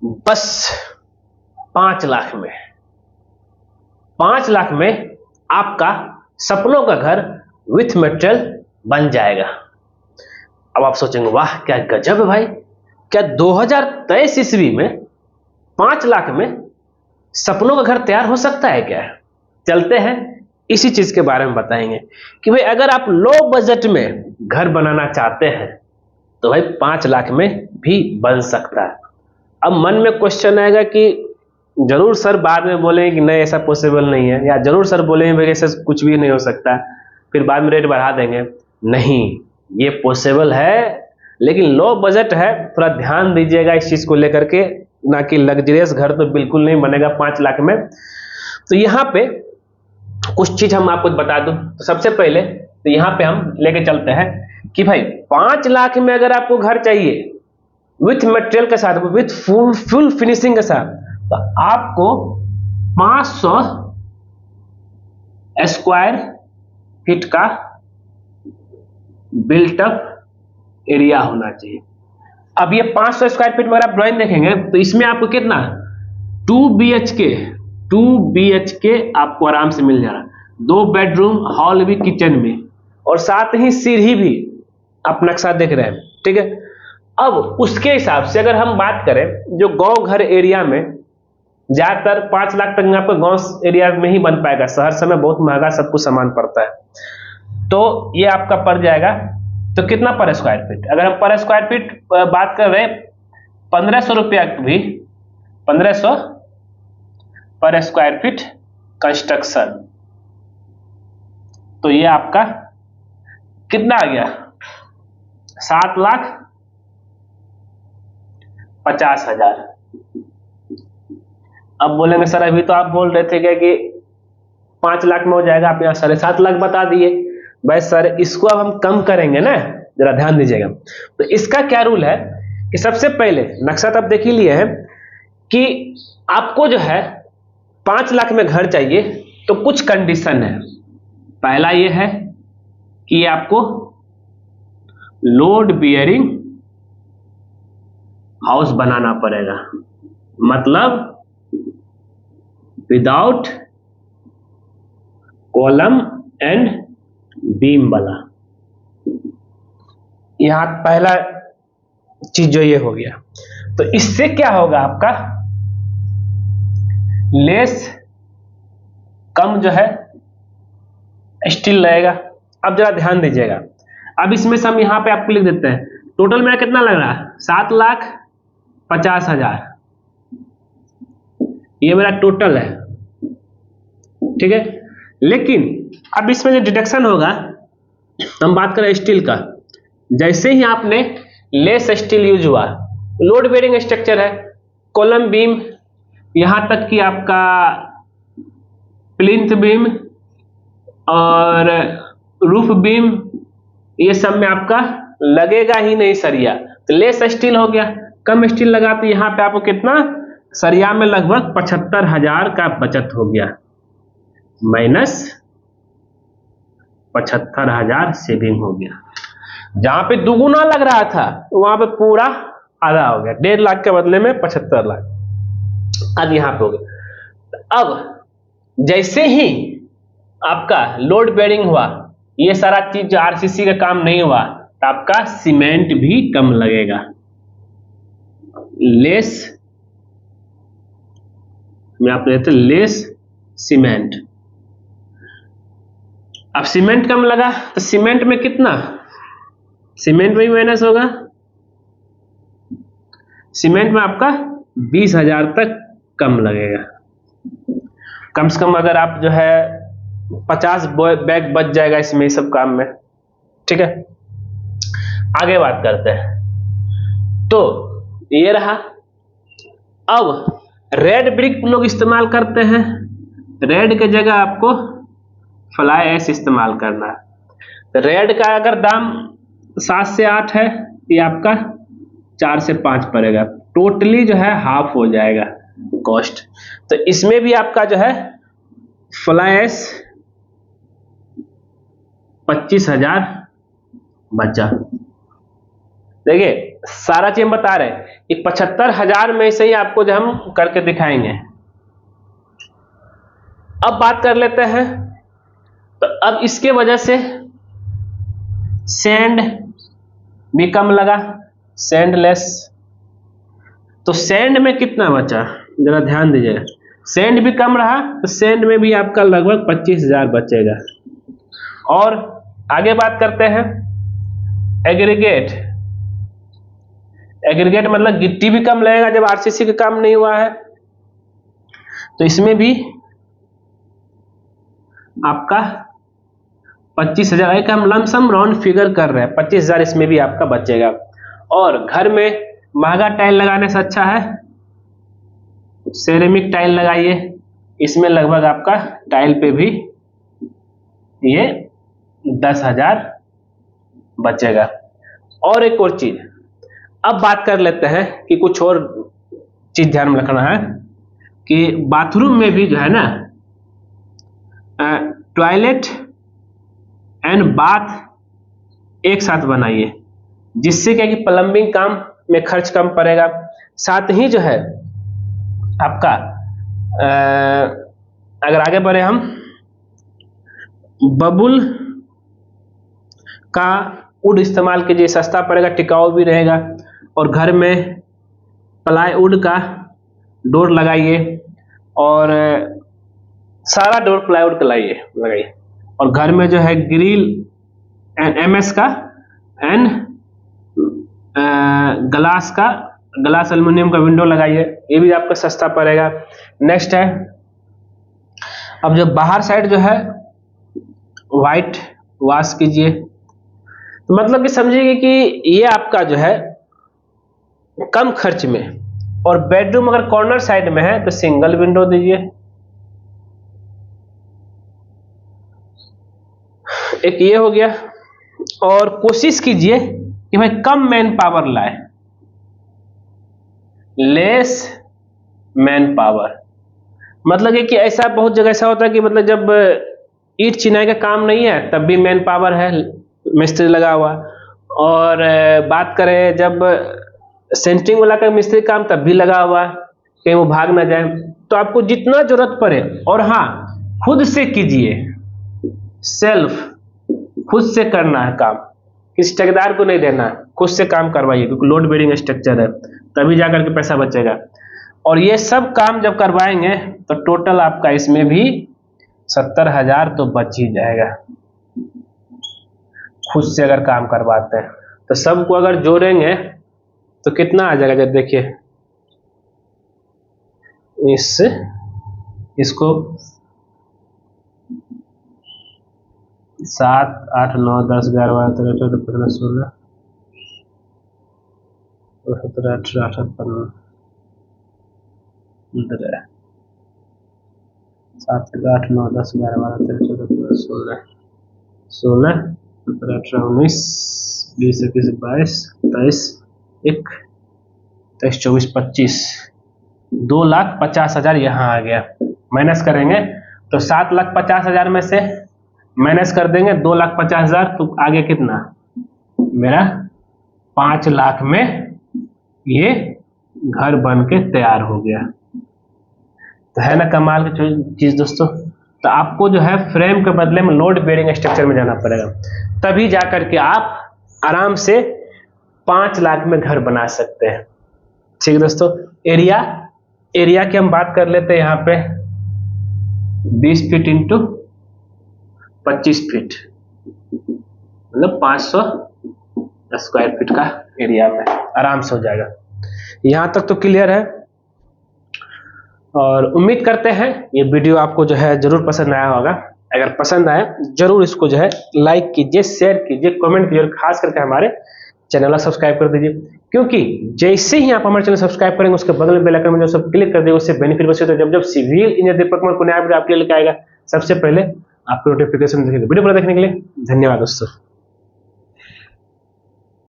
बस 5 लाख में, 5 लाख में आपका सपनों का घर विथ मटेरियल बन जाएगा। अब आप सोचेंगे वाह क्या गजब है भाई, क्या 2023 ईस्वी में 5 लाख में सपनों का घर तैयार हो सकता है क्या? चलते हैं इसी चीज के बारे में बताएंगे कि भाई अगर आप लो बजट में घर बनाना चाहते हैं तो भाई 5 लाख में भी बन सकता है। अब मन में क्वेश्चन आएगा कि जरूर सर बाद में बोलेंगे कि नहीं ऐसा पॉसिबल नहीं है, या जरूर सर बोलेंगे भाई ऐसा कुछ भी नहीं हो सकता, फिर बाद में रेट बढ़ा देंगे। नहीं, ये पॉसिबल है, लेकिन लो बजट है, थोड़ा ध्यान दीजिएगा इस चीज को लेकर के, ना कि लग्जरियस घर तो बिल्कुल नहीं बनेगा 5 लाख में। तो यहाँ पे कुछ चीज हम आपको बता दूं। तो सबसे पहले तो यहाँ पे हम लेके चलते हैं कि भाई 5 लाख में अगर आपको घर चाहिए विथ मटेरियल के साथ, विथ फुल फिनिशिंग के साथ, तो आपको 500 स्क्वायर फीट का बिल्टअप एरिया होना चाहिए। अब ये 500 स्क्वायर फीट में अगर आप ड्राइंग देखेंगे तो इसमें आपको कितना 2 BHK आपको आराम से मिल जा रहा है, 2 बेडरूम, हॉल भी किचन में, और साथ ही सीढ़ी भी आप नक्शा देख रहे हैं, ठीक है। अब उसके हिसाब से अगर हम बात करें, जो गांव घर एरिया में ज्यादातर 5 लाख तक आपको गांव एरिया में ही बन पाएगा, शहर समय बहुत महंगा सब कुछ सामान पड़ता है, तो ये आपका पड़ जाएगा तो कितना पर स्क्वायर फीट। अगर हम पर स्क्वायर फीट बात कर रहे हैं 1500 रुपया, भी 1500 पर स्क्वायर फीट कंस्ट्रक्शन, तो ये आपका कितना आ गया 7,50,000। अब बोलेंगे सर अभी तो आप बोल रहे थे क्या कि 5 लाख में हो जाएगा, आप यहाँ 7.5 लाख बता दिए। भाई सर इसको अब हम कम करेंगे ना, जरा ध्यान दीजिएगा। तो इसका क्या रूल है कि सबसे पहले नक्शा तो आप देख ही लिए हैं कि आपको जो है 5 लाख में घर चाहिए तो कुछ कंडीशन है। पहला ये है कि आपको लोड बियरिंग हाउस बनाना पड़ेगा, मतलब विदाउट कॉलम एंड बीम वाला। यहां पहला चीज जो ये हो गया, तो इससे क्या होगा आपका लेस कम जो है स्टील लगेगा। अब जरा ध्यान दीजिएगा, अब इसमें से हम यहां पे आपको लिख देते हैं टोटल मेरा कितना लग रहा है 7,50,000, ये मेरा टोटल है, ठीक है। लेकिन अब इसमें जो डिडक्शन होगा, हम बात करें स्टील का, जैसे ही आपने लेस स्टील यूज हुआ, लोड बेयरिंग स्ट्रक्चर है, कॉलम बीम, यहां तक कि आपका प्लिंथ बीम और रूफ बीम, ये सब में आपका लगेगा ही नहीं सरिया, तो लेस स्टील हो गया। कम स्टील लगा तो यहाँ पे आपको कितना सरिया में लगभग 75,000 का बचत हो गया, माइनस 75,000 सेविंग हो गया। जहां पे दुगुना लग रहा था वहां पे पूरा आधा हो गया, 1.5 लाख के बदले में 75 लाख अब यहां पे हो गया। अब जैसे ही आपका लोड बेयरिंग हुआ, ये सारा चीज आरसीसी का काम नहीं हुआ, तो आपका सीमेंट भी कम लगेगा, लेस में आप लेते लेस सीमेंट। अब सीमेंट कम लगा तो सीमेंट में कितना, सीमेंट में ही माइनस होगा, सीमेंट में आपका 20,000 तक कम लगेगा। कम से कम अगर आप जो है 50 बैग बच जाएगा इसमें सब काम में, ठीक है। आगे बात करते हैं, तो ये रहा। अब रेड ब्रिक लोग इस्तेमाल करते हैं, रेड के जगह आपको फ्लाई ऐश इस्तेमाल करना है। तो रेड का अगर दाम 7 से 8 है, ये आपका 4 से 5 पड़ेगा, टोटली जो है हाफ हो जाएगा कॉस्ट। तो इसमें भी आपका जो है फ्लाई ऐश 25,000 बचा। देखिए सारा चीज हम बता रहे हैं कि 75,000 में से ही आपको जो हम करके दिखाएंगे। अब बात कर लेते हैं, तो अब इसके वजह से सेंड भी कम लगा, सेंड लेस। तो सेंड में कितना बचा, जरा ध्यान दीजिएगा, सेंड भी कम रहा, तो सेंड में भी आपका लगभग 25,000 बचेगा। और आगे बात करते हैं एग्रीगेट। एग्रीगेट मतलब गिट्टी भी कम लगेगा जब आरसीसी का काम नहीं हुआ है, तो इसमें भी आपका 25,000, एक हम लमसम राउंड फिगर कर रहे हैं, 25,000 इसमें भी आपका बचेगा। और घर में महंगा टाइल लगाने से अच्छा है सेरेमिक टाइल लगाइए, इसमें लगभग आपका टाइल पे भी ये 10,000 बचेगा। और एक और चीज, अब बात कर लेते हैं कि कुछ और चीज ध्यान में रखना है कि बाथरूम में भी जो है ना टॉयलेट एंड बाथ एक साथ बनाइए, जिससे क्या कि प्लम्बिंग काम में खर्च कम पड़ेगा। साथ ही जो है आपका अगर आगे बढ़े हम, बबुल का वुड इस्तेमाल कीजिए, सस्ता पड़ेगा, टिकाऊ भी रहेगा। और घर में प्लाईवुड का डोर लगाइए, और सारा डोर प्लाईवुड का लगाइए। और घर में जो है ग्रिल एमएस का एंड ग्लास एल्युमिनियम का विंडो लगाइए, ये भी आपको सस्ता पड़ेगा। नेक्स्ट है, अब जो बाहर साइड जो है वाइट वॉश कीजिए। तो मतलब कि समझिए कि ये आपका जो है कम खर्च में। और बेडरूम अगर कॉर्नर साइड में है तो सिंगल विंडो दीजिए। एक ये हो गया। और कोशिश कीजिए कि भाई कम मैन पावर लाए, लेस मैन पावर। मतलब कि ऐसा बहुत जगह ऐसा होता है कि मतलब जब ईंट चिनाई का काम नहीं है तब भी मैन पावर है, मिस्त्री लगा हुआ। और बात करें जब सेंटरिंग वाला का मिस्त्री काम तब भी लगा हुआ, कहीं वो भाग ना जाए। तो आपको जितना जरूरत पड़े, और हाँ खुद से कीजिए, सेल्फ खुद से करना है काम, किसी ठेकेदार को नहीं देना, खुद से काम करवाइए, क्योंकि लोड बेरिंग स्ट्रक्चर है, तभी जाकर के पैसा बचेगा। और ये सब काम जब करवाएंगे तो टोटल आपका इसमें भी 70,000 तो बच ही जाएगा, खुद से अगर काम करवाते हैं। तो सबको अगर जोड़ेंगे तो कितना आ जाएगा, जब देखिए इसको 7, 8, 9, 10, 11, 12, 13, 14, 15, 16, 17, 18, 15, 7, 8, 9, 10, 11, 12, 13, 14, 15, 16, 17, 18, 19, 20, 21, 22, 23, 24, 25, 2,50,000 यहाँ आ गया। माइनस करेंगे तो 7,50,000 में से माइनस कर देंगे 2,50,000, तो आगे कितना मेरा 5 लाख में ये घर बन के तैयार हो गया। तो है ना कमाल की चीज दोस्तों। तो आपको जो है फ्रेम के बदले में लोड बेरिंग स्ट्रक्चर में जाना पड़ेगा, तभी जाकर के आप आराम से 5 लाख में घर बना सकते हैं। ठीक है दोस्तों। एरिया की हम बात कर लेते हैं। यहाँ पे 20 फीट इंटू 25 फीट, मतलब 500 स्क्वायर फीट का एरिया में आराम से हो जाएगा। यहाँ तक तो क्लियर है। और उम्मीद करते हैं ये वीडियो आपको जो है जरूर पसंद आया होगा। अगर पसंद आए जरूर इसको जो है लाइक कीजिए, शेयर कीजिए, कमेंट कीजिए, और खास करके हमारे चैनल को सब्सक्राइब कर दीजिए, क्योंकि जैसे ही आप हमारे चैनल सब्सक्राइब करेंगे उसके बगल में बेल आइकन में जो सब क्लिक कर देंगे उससे बेनिफिट बचे। तो जब सिविल इंजीनियर डिपार्टमेंट को नया वीडियो आपके लिए लेके आएगा सबसे पहले आपको नोटिफिकेशन दिखेगा। वीडियो पूरा देखने के लिए धन्यवाद दोस्तों।